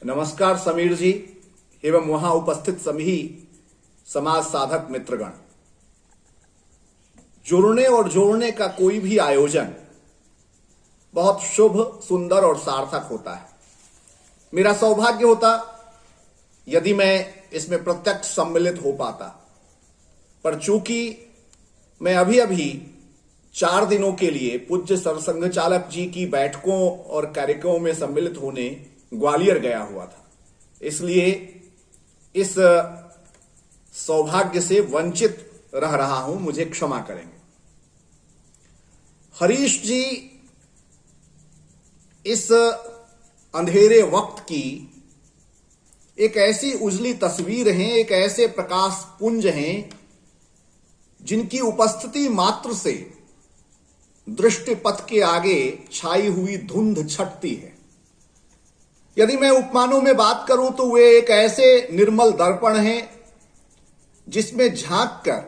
नमस्कार समीर जी एवं वहां उपस्थित सभी समाज साधक मित्रगण। जुड़ने और जोड़ने का कोई भी आयोजन बहुत शुभ, सुंदर और सार्थक होता है। मेरा सौभाग्य होता यदि मैं इसमें प्रत्यक्ष सम्मिलित हो पाता, पर चूंकि मैं अभी अभी 4 दिनों के लिए पूज्य सरसंघ चालक जी की बैठकों और कार्यक्रमों में सम्मिलित होने ग्वालियर गया हुआ था, इसलिए इस सौभाग्य से वंचित रह रहा हूं, मुझे क्षमा करेंगे। हरीश जी इस अंधेरे वक्त की एक ऐसी उजली तस्वीर हैं, एक ऐसे प्रकाश पुंज हैं जिनकी उपस्थिति मात्र से दृष्टिपथ के आगे छाई हुई धुंध छटती है। यदि मैं उपमानों में बात करूं तो वे एक ऐसे निर्मल दर्पण हैं जिसमें झांक कर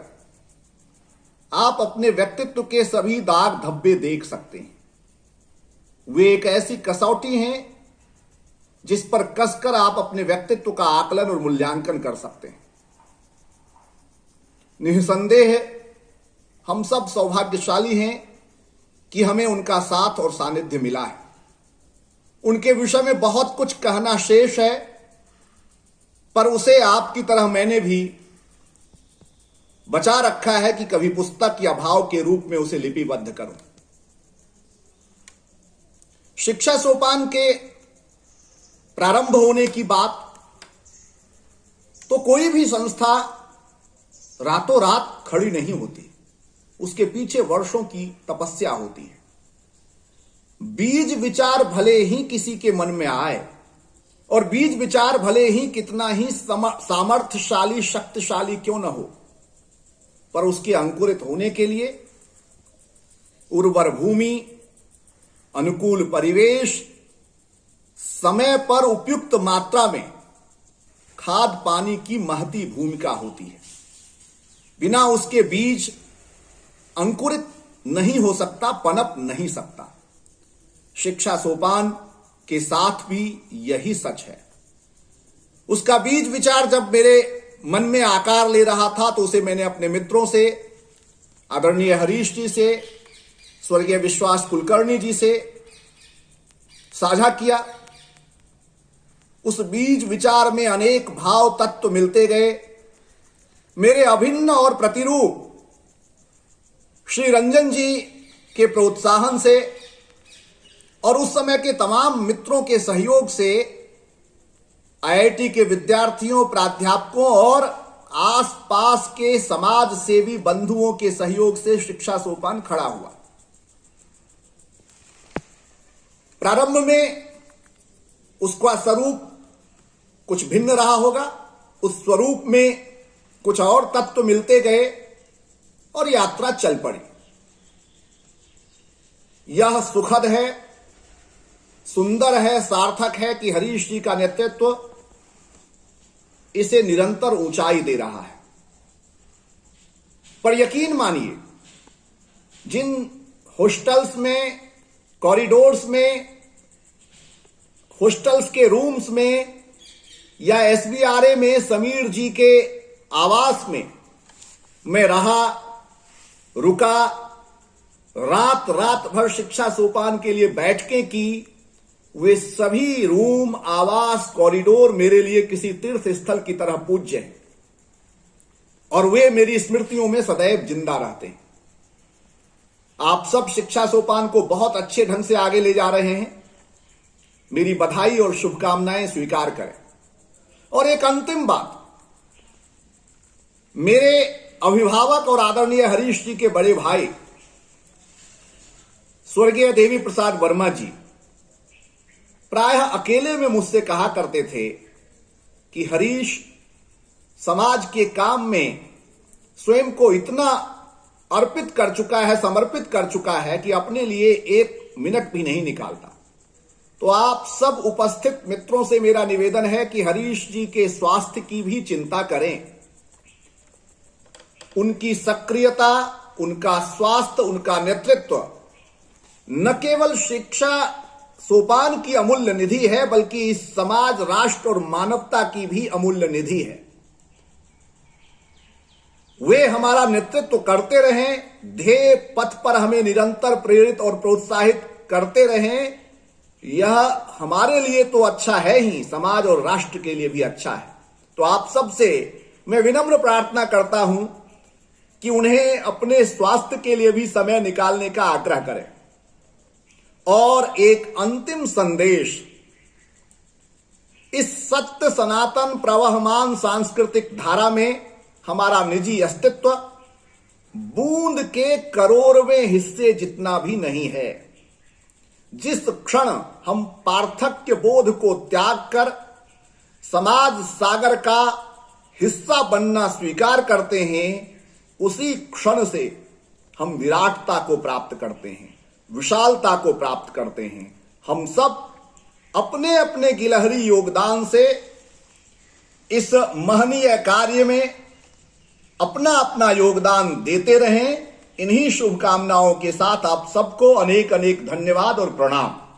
आप अपने व्यक्तित्व के सभी दाग धब्बे देख सकते हैं। वे एक ऐसी कसौटी हैं जिस पर कसकर आप अपने व्यक्तित्व का आकलन और मूल्यांकन कर सकते हैं। निसंदेह हम सब सौभाग्यशाली हैं कि हमें उनका साथ और सानिध्य मिला है। उनके विषय में बहुत कुछ कहना शेष है, पर उसे आपकी तरह मैंने भी बचा रखा है कि कभी पुस्तक या भाव के रूप में उसे लिपिबद्ध करूं। शिक्षा सोपान के प्रारंभ होने की बात तो कोई भी संस्था रातों रात खड़ी नहीं होती, उसके पीछे वर्षों की तपस्या होती है। बीज विचार भले ही किसी के मन में आए और बीज विचार भले ही कितना ही सामर्थ्यशाली शक्तिशाली क्यों न हो, पर उसके अंकुरित होने के लिए उर्वर भूमि, अनुकूल परिवेश, समय पर उपयुक्त मात्रा में खाद पानी की महती भूमिका होती है। बिना उसके बीज अंकुरित नहीं हो सकता, पनप नहीं सकता। शिक्षा सोपान के साथ भी यही सच है। उसका बीज विचार जब मेरे मन में आकार ले रहा था तो उसे मैंने अपने मित्रों से, आदरणीय हरीश जी से, स्वर्गीय विश्वास कुलकर्णी जी से साझा किया। उस बीज विचार में अनेक भाव तत्व मिलते गए। मेरे अभिन्न और प्रतिरूप श्री रंजन जी के प्रोत्साहन से और उस समय के तमाम मित्रों के सहयोग से, आईआईटी के विद्यार्थियों, प्राध्यापकों और आसपास के समाज सेवी बंधुओं के सहयोग से शिक्षा सोपान खड़ा हुआ। प्रारंभ में उसका स्वरूप कुछ भिन्न रहा होगा, उस स्वरूप में कुछ और तत्व मिलते गए और यात्रा चल पड़ी। यह सुखद है, सुंदर है, सार्थक है कि हरीश जी का नेतृत्व इसे निरंतर ऊंचाई दे रहा है। पर यकीन मानिए, जिन हॉस्टल्स में, कॉरिडोर्स में, हॉस्टल्स के रूम्स में या एसबीआरए में समीर जी के आवास में मैं रहा, रुका, रात रात भर शिक्षा सोपान के लिए बैठकें की, वे सभी रूम, आवास, कॉरिडोर मेरे लिए किसी तीर्थ स्थल की तरह पूज्य हैं और वे मेरी स्मृतियों में सदैव जिंदा रहते हैं। आप सब शिक्षा सोपान को बहुत अच्छे ढंग से आगे ले जा रहे हैं। मेरी बधाई और शुभकामनाएं स्वीकार करें। और एक अंतिम बात, मेरे अभिभावक और आदरणीय हरीश जी के बड़े भाई स्वर्गीय देवी प्रसाद वर्मा जी प्रायः अकेले में मुझसे कहा करते थे कि हरीश समाज के काम में स्वयं को इतना अर्पित कर चुका है, समर्पित कर चुका है कि अपने लिए 1 मिनट भी नहीं निकालता। तो आप सब उपस्थित मित्रों से मेरा निवेदन है कि हरीश जी के स्वास्थ्य की भी चिंता करें। उनकी सक्रियता, उनका स्वास्थ्य, उनका नेतृत्व न केवल शिक्षा सोपान की अमूल्य निधि है, बल्कि इस समाज, राष्ट्र और मानवता की भी अमूल्य निधि है। वे हमारा नेतृत्व करते रहें, ध्येय पथ पर हमें निरंतर प्रेरित और प्रोत्साहित करते रहें। यह हमारे लिए तो अच्छा है ही, समाज और राष्ट्र के लिए भी अच्छा है। तो आप सबसे मैं विनम्र प्रार्थना करता हूं कि उन्हें अपने स्वास्थ्य के लिए भी समय निकालने का आग्रह करें। और एक अंतिम संदेश, इस सत्य सनातन प्रवहमान सांस्कृतिक धारा में हमारा निजी अस्तित्व बूंद के करोड़वें हिस्से जितना भी नहीं है। जिस क्षण हम पार्थक्य बोध को त्याग कर समाज सागर का हिस्सा बनना स्वीकार करते हैं, उसी क्षण से हम विराटता को प्राप्त करते हैं, विशालता को प्राप्त करते हैं। हम सब अपने अपने गिलहरी योगदान से इस महनीय कार्य में अपना अपना योगदान देते रहें। इन्हीं शुभकामनाओं के साथ आप सबको अनेक अनेक धन्यवाद और प्रणाम।